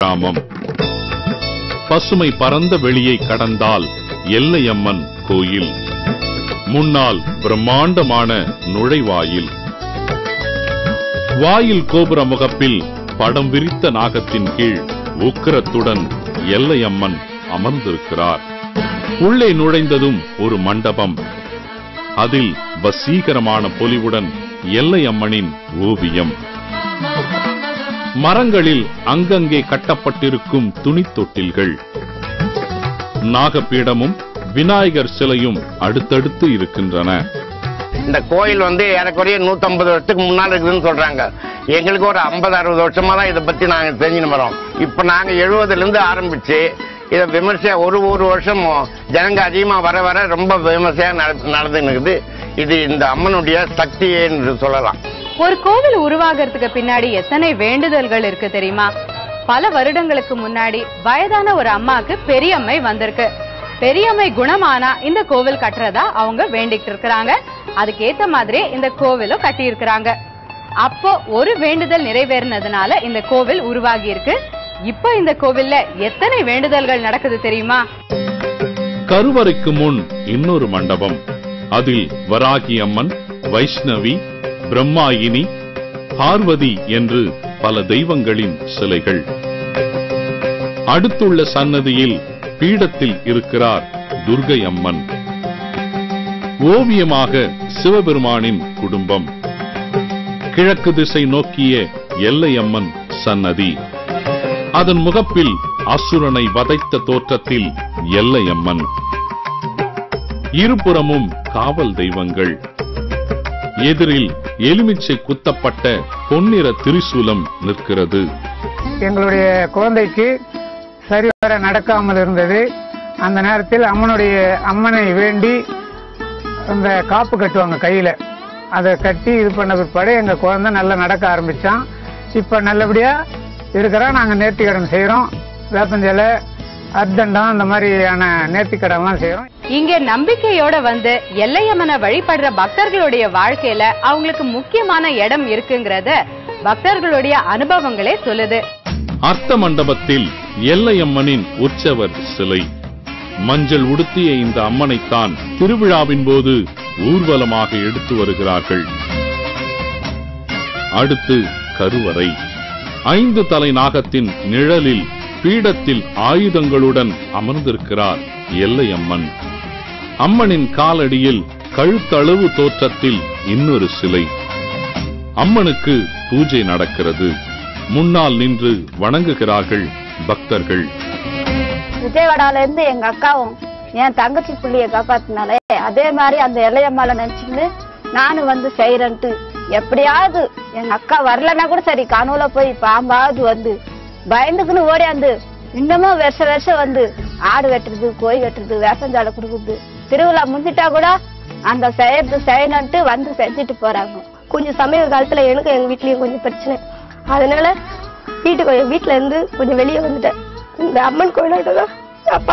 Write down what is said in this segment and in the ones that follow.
கிராமம். பசுமை பரந்த வெளியை கடந்தால் எல்லையம்மன் கோயில். முன்னால் பிரம்மாண்டமான நுழைவாயில். வாயில் கோபுர முகப்பில் படம் விரித்த நாகத்தின் கீழ் உக்கிரத்துடன் எல்லையம்மன் அமர்ந்திருக்கிறார். உள்ளே நுழைந்ததும் ஒரு மண்டபம். அதில் வசீகரமான பொலிவுடன் எல்லையம்மனின் ஓவியம். மரங்களில் அங்கங்கே கட்டப்பட்டிருக்கும் துணித்தொட்டில்கள். நாகப்பீடமும் விநாயகர் சிலையும் அடுத்தடுத்து இருக்கின்றன. இந்த கோயில் ஏறக்குறைய 150 வருஷத்துக்கு முன்னாடி இருக்குதுன்னு சொல்றாங்க. எங்களுக்கு ஒரு 50-60 வருஷமா தான் இதை பத்தி நாங்க தெரிஞ்சுன்னு வரோம். இப்ப நாங்க 70ல இருந்து ஆரம்பிச்சு இதை விமர்சையா ஒரு வருஷமும் ஜனங்க அதிகமா வர வர ரொம்ப விமர்சையா நடந்துன்னு இருக்குது. இது இந்த அம்மனுடைய சக்தி என்று சொல்லலாம். ஒரு கோவில் உருவாகிறதுக்கு பின்னாடி எத்தனை வேண்டுதல்கள் இருக்கு தெரியுமா? பல வருடங்களுக்கு முன்னாடி வயதான ஒரு அம்மாக்கு பெரியம்மை வந்திருக்கு. பெரியம்மை குணமானா இந்த கோவில் கட்டுறதா அவங்க வேண்டிட்டு இருக்கிறாங்க. அதுக்கேத்த மாதிரி இந்த கோவிலும் கட்டி இருக்கிறாங்க. அப்போ ஒரு வேண்டுதல் நிறைவேறினதுனால இந்த கோவில் உருவாகி இருக்கு. இப்ப இந்த கோவில்ல எத்தனை வேண்டுதல்கள் நடக்குது தெரியுமா? கருவறைக்கு முன் இன்னொரு மண்டபம். அதில் வராகி அம்மன், வைஷ்ணவி, பிரம்மாயினி, பார்வதி என்று பல தெய்வங்களின் சிலைகள். அடுத்துள்ள சன்னதியில் பீடத்தில் இருக்கிறார் துர்கை அம்மன். ஓவியமாக சிவபெருமானின் குடும்பம். கிழக்கு திசை நோக்கிய எல்லையம்மன் சன்னதி. அதன் முகப்பில் அசுரனை வதைத்த தோற்றத்தில் எல்லையம்மன். இருபுறமும் காவல் தெய்வங்கள். எதிரில் எலுமிச்சை குத்தப்பட்ட பொன்னிற திரிசூலம் நிற்கிறது. எங்களுடைய குழந்தைக்கு சரிவர நடக்காமல் இருந்தது. அந்த நேரத்தில் அம்மனை வேண்டி அந்த காப்பு கட்டுவாங்க கையில. அதை கட்டி இது பண்ண பிற்பாடு எங்க குழந்தை நல்லா நடக்க ஆரம்பிச்சான். இப்ப நல்லபடியா இருக்கிறோம். நாங்க நேர்த்திக்கடன் செய்யறோம். வேப்பஞ்சலை, அர்த்தண்டம், அந்த மாதிரியான நேர்த்திக்கடன் எல்லாம் செய்யறோம். இங்க நம்பிக்கையோட எல்லையம்மனை வழிபடுற பக்தர்களுடைய வாழ்க்கையில அவங்களுக்கு முக்கியமான இடம் இருக்குங்கிறத பக்தர்களுடைய அனுபவங்களே சொல்லுது. அர்த்த மண்டபத்தில் எல்லையம்மனின் உற்சவர் சிலை. மஞ்சள் உடுத்திய இந்த அம்மனைத்தான் திருவிழாவின் போது ஊர்வலமாக எடுத்து வருகிறார்கள். அடுத்து கருவறை. 5 தலை நாகத்தின் நிழலில் பீடத்தில் ஆயுதங்களுடன் அமர்ந்திருக்கிறார் எல்லையம்மன். அம்மனின் காலடியில் கழுத்தளவு தோற்றத்தில் இன்னொரு சிலை. அம்மனுக்கு பூஜை நடக்கிறது. முன்னால் நின்று வணங்குகிறார்கள் பக்தர்கள். விஜயவாடால இருந்து எங்க அக்காவும் என் தங்கச்சி புள்ளிய காப்பாத்தினாலே அதே மாதிரி அந்த எல்லையம்மால நினைச்சுன்னு நானும் செய்யறேன்ட்டு எப்படியாவது எங்க அக்கா வரலன்னா கூட சரி, கனவுல போய் பாம்பாவது பயந்துக்குன்னு ஓடியாந்து இன்னமும் வருஷம் ஆடு வெட்டுறது, கோழி வெட்டுறது, வேப்பஞ்சாலை கொடுக்குறது. திருவிழா முடிஞ்சிட்டா கூட அந்த செய்யணும்ட்டு செஞ்சுட்டு போறாங்க. கொஞ்சம் சமீப காலத்துல எனக்கு எங்க வீட்லயும் கொஞ்சம் பிரச்சனை. அதனால வீட்டுல இருந்து கொஞ்சம் வெளியே வந்துட்டேன். இந்த அம்மன் கோயிலோடதான் நான்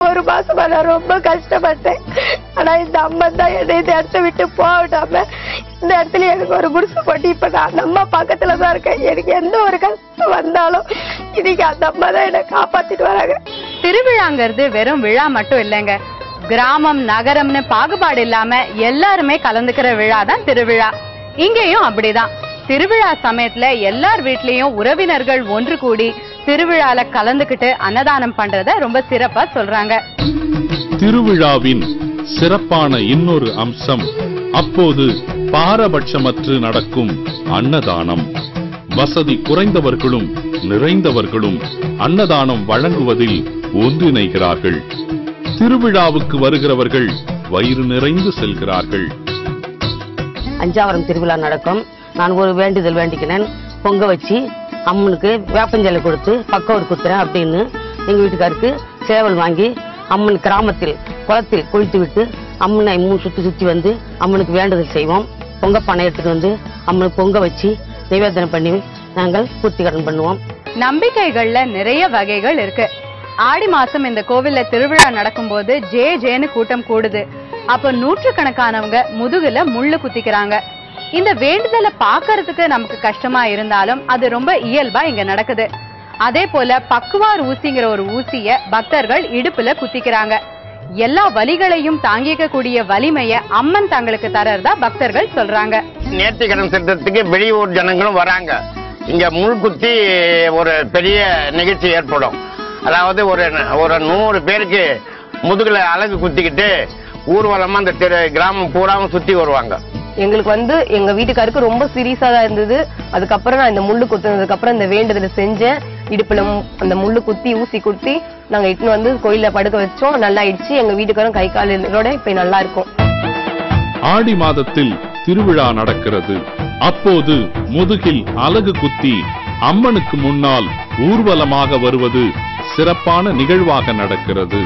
1 மாசமா நான் ரொம்ப கஷ்டப்பட்டேன். ஆனா இந்த அம்மன் தான் என்னை இந்த இடத்த விட்டு போவிடாம இந்த இடத்துல எனக்கு ஒரு குடிசை போட்டு இப்ப நான் அந்த அம்மா பக்கத்துலதான் இருக்கேன். எனக்கு எந்த ஒரு கஷ்டம் வந்தாலும் இன்னைக்கு அந்த அம்மா தான் என்னை காப்பாத்திட்டு வராங்க. திருவிழாங்கிறது வெறும் விழா மட்டும் இல்லைங்க. கிராமம் நகரம்னு பாகுபாடு இல்லாம எல்லாருமே கலந்துக்கிற விழா தான் திருவிழா. இங்கேயும் அப்படிதான். திருவிழா சமயத்துல எல்லார் வீட்லயும் உறவினர்கள் ஒன்று கூடி திருவிழால கலந்துகிட்டு அன்னதானம் பண்றத ரொம்ப சிறப்பா சொல்றாங்க. திருவிழாவின் சிறப்பான இன்னொரு அம்சம் அப்போது பாரபட்சமற்று நடக்கும் அன்னதானம். வசதி குறைந்தவர்களும் நிறைந்தவர்களும் அன்னதானம் வழங்குவதில் ஒன்றிணைகிறார்கள். திருவிழாவுக்கு வருகிறவர்கள் வயிறு நிறைந்து செல்கிறார்கள். அஞ்சாவரம் திருவிழா நடக்கும். நான் ஒரு வேண்டுதல் வேண்டிக்கினேன். பொங்க வச்சு அம்மனுக்கு வேப்பஞ்சலை கொடுத்து பக்கோடு குத்துறேன் அப்படின்னு எங்க வீட்டுக்காருக்கு சேவல் வாங்கி அம்மன் கிராமத்தில் குளத்தில் குளித்து விட்டு அம்மனை 3 சுத்தி அம்மனுக்கு வேண்டுதல் செய்வோம். பொங்க பானை எடுத்துட்டு அம்மனுக்கு பொங்க வச்சு நிவேதனம் பண்ணி நாங்கள் பூர்த்தி கடன் பண்ணுவோம். நம்பிக்கைகள்ல நிறைய வகைகள் இருக்கு. ஆடி மாசம் இந்த கோவில்ல திருவிழா நடக்கும் போது ஜேன்னு கூட்டம் கூடுது. அப்ப நூற்றுக்கணக்கானவங்க முதுகுல முள்ளு குத்திக்கிறாங்க. இந்த வேண்டுதலை பார்க்கறதுக்கு நமக்கு கஷ்டமா இருந்தாலும் அது ரொம்ப இயல்பா இங்க நடக்குது. அதே போல பக்குவார் ஊசிங்கிற ஒரு ஊசிய பக்தர்கள் இடுப்புல குத்திக்கிறாங்க. எல்லா வலிகளையும் தாங்கிக்க கூடிய வலிமைய அம்மன் தங்களுக்கு தரறதா பக்தர்கள் சொல்றாங்க. நேர்த்திக்கடன் செலுத்துறதுக்கு வெளியூர் ஜனங்களும் வராங்க. இங்க முள் குத்தி ஒரு பெரிய நிகழ்ச்சி ஏற்படும். அதாவது ஒரு 100 பேருக்கு முதுகுல அலகு குத்திக்கிட்டு ஊர்வலமா அந்த கிராமம் பூராவும் சுத்தி வருவாங்க. எங்களுக்கு வந்து எங்க வீட்டுக்காருக்கு ரொம்ப சீரியஸா தான் இருந்தது. அதுக்கப்புறம் நான் இந்த முள்ளு குத்துனதுக்கு அப்புறம் இந்த வேண்டுதலை செஞ்சேன். இடுப்புல அந்த முள்ளு குத்தி ஊசி குத்தி நாங்க இட்டுன்னு வந்து கோயில படுக்க வச்சோம். நல்லா ஆயிடுச்சு. எங்க வீட்டுக்காரும் கை காலோட இப்ப நல்லா இருக்கும். ஆடி மாதத்தில் திருவிழா நடக்கிறது. அப்போது முதுகில் அலகு குத்தி அம்மனுக்கு முன்னால் ஊர்வலமாக வருவது சிறப்பான நிகழ்வாக நடக்கிறது.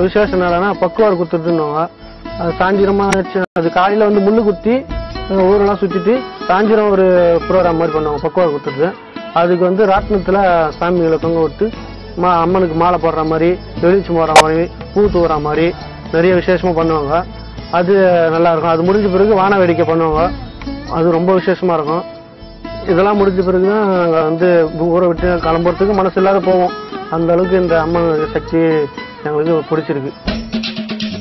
விசேஷ நாளனா பக்குவார் குத்துட்டுன்னுவாங்க. அது சாயந்திரமா அது காலையில வந்து முள்ளு குத்தி ஊரெல்லாம் சுத்திட்டு சாயந்திரம் ஒரு ப்ரோக்ராம் மாதிரி பண்ணுவாங்க பக்குவார் குத்துட்டு. அதுக்கு வந்து ராட்டினத்துல சாமிகளை தொங்க விட்டு அம்மனுக்கு மாலை போடுற மாதிரி, வெளிச்சு போடுற மாதிரி, பூ தூவுற மாதிரி நிறைய விசேஷமா பண்ணுவாங்க. அது நல்லா இருக்கும். அது முடிஞ்ச பிறகு வான வேடிக்கை பண்ணுவாங்க. அது ரொம்ப விசேஷமா இருக்கும். இதெல்லாம் முடிஞ்ச பிறகுதான் நாங்க வந்து ஊரை விட்டு கிளம்புறதுக்கு மனசு இல்லாத போவோம். அந்த அளவுக்கு இந்த அம்மன் சக்தி எங்களுக்கு பிடிச்சிருக்கு.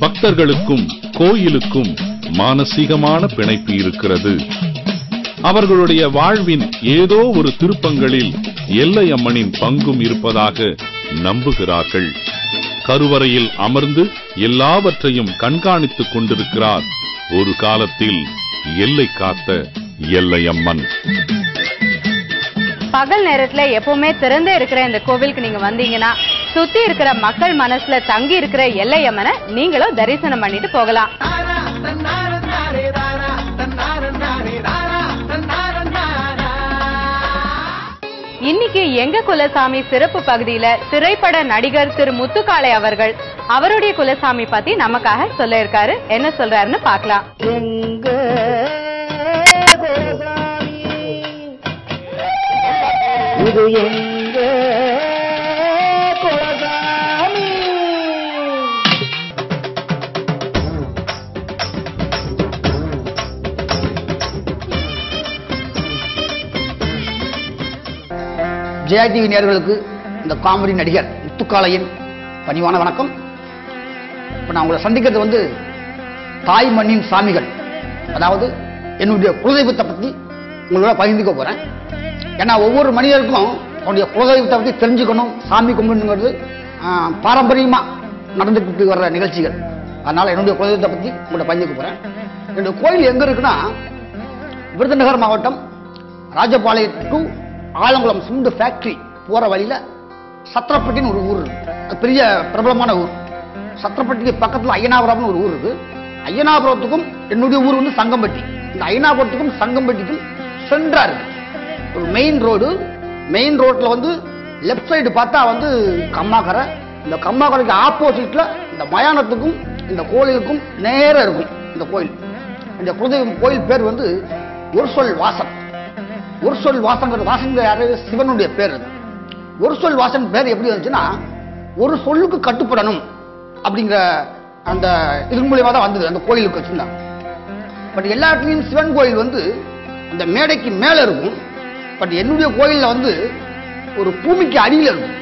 பக்தர்களுக்கும் கோயிலுக்கும் மானசீகமான பிணைப்பு இருக்கிறது. அவர்களுடைய வாழ்வின் ஏதோ ஒரு திருப்பங்களில் எல்லை அம்மனின் பங்கும் இருப்பதாக நம்புகிறார்கள். கருவறையில் அமர்ந்து எல்லாவற்றையும் கண்காணித்துக் கொண்டிருக்கிறார் ஒரு காலத்தில் எல்லை காத்த எல்லை அம்மன். பகல் நேரத்துல எப்பவுமே திறந்தே இருக்கிற இந்த கோவிலுக்கு நீங்க வந்தீங்கன்னா சுத்தி இருக்கிற மக்கள் மனசுல தங்கி இருக்கிற எல்லை அம்மனை நீங்களும் தரிசனம் பண்ணிட்டு போகலாம். இன்னைக்கு எங்க குலசாமி சிறப்பு பகுதியில திரைப்பட நடிகர் திரு முத்துக்காளை அவர்கள் அவருடைய குலசாமி பத்தி நமக்காக சொல்ல இருக்காரு. என்ன சொல்றாருன்னு பார்க்கலாம். இது எங்க குலசாமி. ஜெயா டிவி நேயர்களுக்கு இந்த காமெடி நடிகர் முத்துக்காளையின் பணிவான வணக்கம். இப்ப நான் உங்களை சந்திக்கிறது வந்து தாய் மண்ணின் சாமிகள், அதாவது என்னுடைய குலதெய்வத்தை பத்தி உங்களோட பகிர்ந்துக்க போறேன். ஏன்னா ஒவ்வொரு மனிதருக்கும் அவனுடைய குலதெய்வத்தை பற்றி தெரிஞ்சுக்கணும். சாமி கும்பிடுங்கிறது பாரம்பரியமா நடந்துக்கிட்டு வர்ற நிகழ்ச்சிகள். அதனால என்னுடைய குலதெய்வத்தை பற்றி உங்களோட பகிர்ந்துக்க போறேன். என்னுடைய கோயில் எங்க இருக்குன்னா விருதுநகர் மாவட்டம் Rajapalayam to Alangulam cement factory போற வழியில சத்திரப்பட்டின்னு ஒரு ஊர் இருக்கு. அது பெரிய பிரபலமான ஊர். சத்திரப்பட்டிக்கு பக்கத்துல ஐயனாபுரம்னு ஒரு ஊர் இருக்கு. ஐயனாபுரத்துக்கும் என்னுடைய ஊர் வந்து சங்கம்பட்டி. இந்த ஐயனாபுரத்துக்கும் சங்கம்பட்டிக்கும் சென்ட்ரா இருக்கு ஒரு மெயின் ரோடு. மெயின் ரோட்ல வந்து லெப்ட் சைடு பார்த்தா வந்து கம்மாக்கரை. இந்த கம்மாக்கரைக்கு ஆப்போசிட்ல இந்த மயானத்துக்கும் இந்த கோயிலுக்கும் நேர இருக்கும் இந்த கோயில். இந்த குலதெய்வம் கோயில் பேர் வந்து ஒரு சொல் வாசன். ஒரு சொல் வாசன் வாசன் யாரு? சிவனுடைய பேர். அது ஒரு சொல் வாசன் பேர் எப்படி வந்துச்சுன்னா ஒரு சொல்லுக்கு கட்டுப்படணும் அப்படிங்கிற அந்த இது மூலியமா தான் வந்தது அந்த கோயிலுக்கு வச்சிருந்தாங்க. பட் எல்லா இடத்துலையும் சிவன் கோயில் வந்து அந்த மேடைக்கு மேல இருக்கும். பட் என்னுடைய கோயில்ல வந்து ஒரு பூமிக்கு அடியில் இருக்கும்.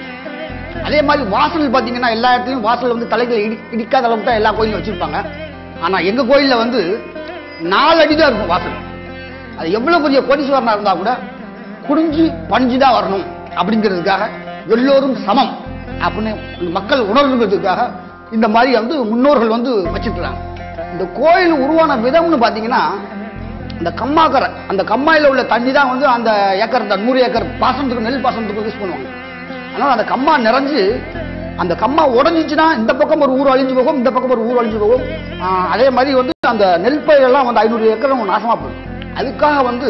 அதே மாதிரி வாசல் பாத்தீங்கன்னா எல்லா இடத்துலையும் வாசல் வந்து தலைகளை இடிக்காத அளவுக்கு தான் எல்லா கோயிலும் வச்சிருப்பாங்க. ஆனா எங்க கோயில்ல வந்து 4 அடி தான் இருக்கும் வாசல். அது எவ்வளவு பெரிய கோடீஸ்வரனா இருந்தா கூட குடிஞ்சு பணிஞ்சுதான் வரணும் அப்படிங்கிறதுக்காக எல்லோரும் சமம் அப்படின்னு மக்கள் உணர்வுங்கிறதுக்காக இந்த மாதிரி வந்து முன்னோர்கள் வந்து வச்சிருக்கிறாங்க. இந்த கோயில் உருவான விதம்னு பாத்தீங்கன்னா இந்த கம்மாக்கரை, அந்த கம்மாயில உள்ள தண்ணி தான் வந்து அந்த ஏக்கர் 100 ஏக்கர் பாசனத்துக்கு நெல் பாசனத்துக்கு யூஸ் பண்ணுவாங்க. அதனால அந்த கம்மா நிறைஞ்சு அந்த கம்மா உடஞ்சிச்சுன்னா இந்த பக்கம் ஒரு ஊர் அழிஞ்சு போகும், இந்த பக்கம் ஒரு ஊர் அழிஞ்சு போகும். அதே மாதிரி வந்து அந்த நெல் பயிரெல்லாம் வந்து 500 ஏக்கர் நாசமா போகும். அதுக்காக வந்து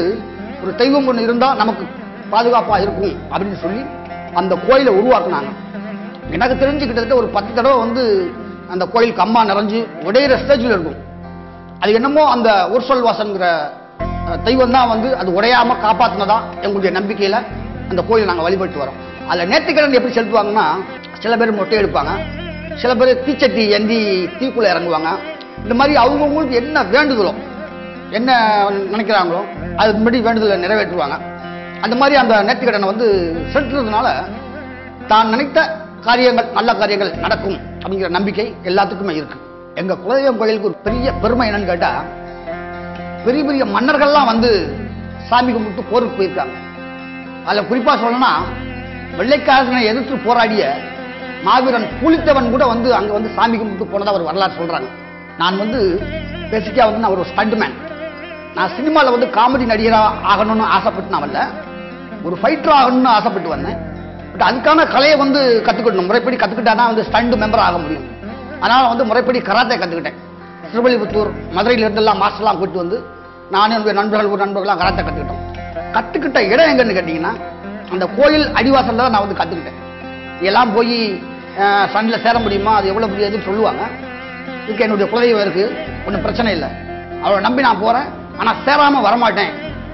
ஒரு தெய்வம் ஒன்று இருந்தா நமக்கு பாதுகாப்பா இருக்கும் அப்படின்னு சொல்லி அந்த கோயிலை உருவாக்குனாங்க. எனக்கு தெரிஞ்சு கிட்டத்தட்ட ஒரு 10 தடவை வந்து அந்த கோயில் கம்மா நிறைஞ்சு உடையிற ஸ்டேஜில் இருக்கும். அது என்னமோ அந்த ஒரு சொல் வாசன்கிற தெய்வம் தான் வந்து அது உடையாம காப்பாத்தினதா எங்களுடைய நம்பிக்கையில அந்த கோயில் நாங்கள் வழிபட்டு வரோம். அதில் நேர்த்திக்கடன் எப்படி செலுத்துவாங்கன்னா சில பேர் மொட்டை எடுப்பாங்க, சில பேர் தீச்சட்டி ஏந்தி தீக்குள்ள இறங்குவாங்க. இந்த மாதிரி அவங்கவுங்களுக்கு என்ன வேண்டுதலோ, என்ன நினைக்கிறாங்களோ அதுக்கு முன்னாடி வேண்டுதலை நிறைவேற்றுவாங்க. அந்த மாதிரி அந்த நேர்த்திக்கடனை வந்து செலுத்துறதுனால தான் நினைத்த காரியங்கள், நல்ல காரியங்கள் நடக்கும் அப்படிங்கிற நம்பிக்கை எல்லாத்துக்குமே இருக்கு. எங்க குலதெய்வம் கோயிலுக்கு ஒரு பெரிய பெருமை என்னன்னு கேட்டா, பெரிய பெரிய மன்னர்கள்லாம் வந்து சாமி கும்பிட்டு போருக்கு போயிருக்காங்க. அதில் குறிப்பா சொல்லணும்னா, வெள்ளைக்காரனை எதிர்த்து போராடிய மாவீரன் புலித்தேவன் கூட வந்து அங்க வந்து சாமி கும்பிட்டு போனதா ஒரு வரலாறு சொல்றாங்க. நான் வந்து பேசிக்கா வந்து நான் ஒரு ஸ்டண்ட்மேன். நான் சினிமாவில் வந்து காமெடி நடிகராக ஆகணும்னு ஆசைப்பட்டு நான் வரல, ஒரு ஃபைட்டர் ஆகணும்னு ஆசைப்பட்டு வந்தேன். பட் அதுக்கான கலையை வந்து கற்றுக்கணும். முறைப்படி கற்றுக்கிட்டா தான் வந்து ஸ்டண்ட் மெம்பர் ஆக முடியும். அதனால் வந்து முறைப்படி கராத்தே கற்றுக்கிட்டேன். திருவள்ளிபுத்தூர், மதுரையிலிருந்தெல்லாம் மாஸ்டர்லாம் கூட்டு வந்து நானும் என்னுடைய நண்பர்கள் ஒரு நண்பர்கள்லாம் கராத்தே கற்றுக்கிட்டோம். கற்றுக்கிட்ட இடம் எங்கன்னு கேட்டிங்கன்னா, அந்த கோயில் அடிவாசலில் தான் நான் வந்து கற்றுக்கிட்டேன். எல்லாம் போய் சண்டில் சேர முடியுமா, அது எவ்வளோ முடியாதுன்னு சொல்லுவாங்க. இதுக்கு என்னுடைய குலதெய்வம் இருக்குது, ஒன்றும் பிரச்சனை இல்லை, அவளை நம்பி நான் போகிறேன், ஆனால் சேராமல் வரமாட்டேன்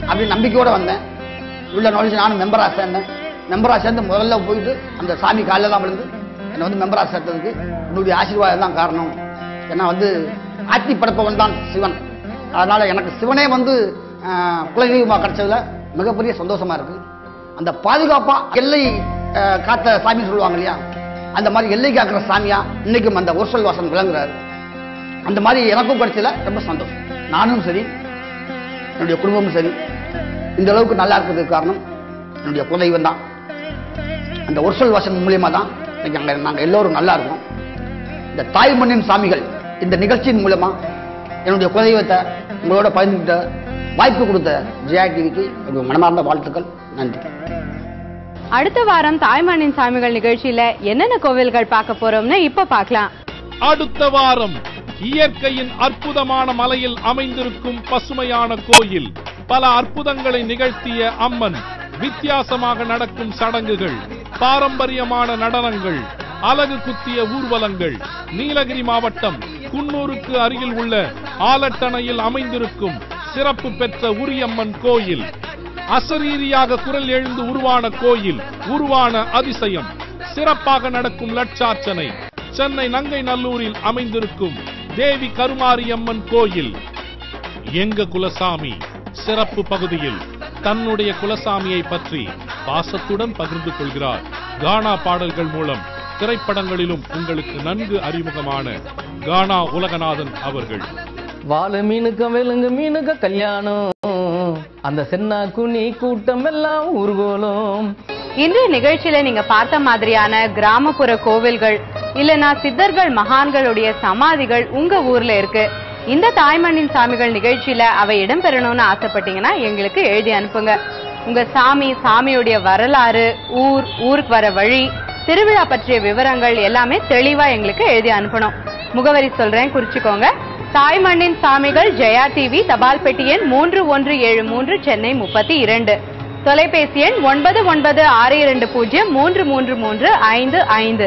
அப்படின்னு நம்பிக்கையோடு வந்தேன். உள்ள நுழைஞ்சு நானும் மெம்பராக சேர்ந்தேன். மெம்பராக சேர்ந்து முதல்ல போயிட்டு அந்த சாமி காலில் தான் விழுந்து என்னை வந்து மெம்பராக சேர்த்ததுக்கு என்னுடைய ஆசீர்வாதம் தான் காரணம். ஏன்னா வந்து ஆட்சி படைப்பவன் தான் சிவன். அதனால் எனக்கு சிவனே வந்து குலதெய்வமாக கிடைச்சதுல மிகப்பெரிய சந்தோஷமாக இருக்குது. அந்த பாதுகாப்பாக எல்லை காத்த சாமி சொல்லுவாங்க இல்லையா, அந்த மாதிரி எல்லை காக்கிற சாமியா இன்னைக்கும் அந்த ஒர்சல் வாசன் விளங்குறாரு. அந்த மாதிரி எனக்கும் கிடைச்சதுல ரொம்ப சந்தோஷம். நானும் சரி, என்னுடைய குடும்பமும் சரி, இந்த அளவுக்கு நல்லா இருக்கிறதுக்கு காரணம் என்னுடைய குலதெய்வம் தான். அந்த ஒர்சல் வாசன் மூலியமா தான் இன்னைக்கு நாங்கள் எல்லோரும் நல்லா இருக்கோம். இந்த தாய் மண்ணின் சாமிகள் இந்த நிகழ்ச்சியின் மூலமா என்னுடைய குலதெய்வத்தை உங்களோட பகிர்ந்துகிட்ட வாய்ப்பு கொடுத்த ஜெயா டிவிக்கு என்னுடைய மனமார்ந்த வாழ்த்துக்கள். நன்றி. அடுத்த வாரம் தாய்மண்ணின் சாமிகள் நிகழ்ச்சியில என்னென்ன கோவில்கள் பார்க்க போறோம்னு இப்ப பார்க்கலாம். அடுத்த வாரம் இயற்கையின் அற்புதமான மலையில் அமைந்திருக்கும் பசுமையான கோயில், பல அற்புதங்களை நிகழ்த்திய அம்மன், வித்தியாசமாக நடக்கும் சடங்குகள், பாரம்பரியமான நடனங்கள், அலகு குத்திய ஊர்வலங்கள். நீலகிரி மாவட்டம் குன்னூருக்கு அருகில் உள்ள ஆலட்டணையில் அமைந்திருக்கும் சிறப்பு பெற்ற உரியம்மன் கோயில், அசரீரியாக குரல் எழுந்து உருவான கோயில், உருவான அதிசயம், சிறப்பாக நடக்கும் லட்சார்ச்சனை. சென்னை நங்கை நல்லூரில் அமைந்திருக்கும் தேவி கருமாரியம்மன் கோயில். எங்க குலசாமி சிறப்பு பகுதியில் தன்னுடைய குலசாமியை பற்றி பாசத்துடன் பகிர்ந்து கொள்கிறார். கானா பாடல்கள் மூலம் திரைப்படங்களிலும் உங்களுக்கு நன்கு அறிமுகமான கானா உலகநாதன் அவர்கள். வாழ மீனுக்க வெளுங்க மீனுக்க கல்யாணம், அந்த சென்னா குனி கூட்டம் எல்லாம் ஊர்கோலம். இன்றைய நிகழ்ச்சியில நீங்க பார்த்த மாதிரியான கிராமப்புற கோவில்கள் இல்லனா சித்தர்கள் மகான்களுடைய சமாதிகள் உங்க ஊர்ல இருக்கு. இந்த தாய்மண்ணின் சாமிகள் நிகழ்ச்சியில அவை இடம்பெறணும்னு ஆசைப்பட்டீங்கன்னா எங்களுக்கு எழுதி அனுப்புங்க. உங்க சாமியுடைய வரலாறு, ஊருக்கு வர வழி, திருவிழா பற்றிய விவரங்கள் எல்லாமே தெளிவா எங்களுக்கு எழுதி அனுப்பணும். முகவரி சொல்றேன், குறிச்சுக்கோங்க. தாய்மண்ணின் சாமிகள், ஜெயா டிவி, தபால் பெட்டி எண் 3173, சென்னை 32. தொலைபேசி எண் 9962033355.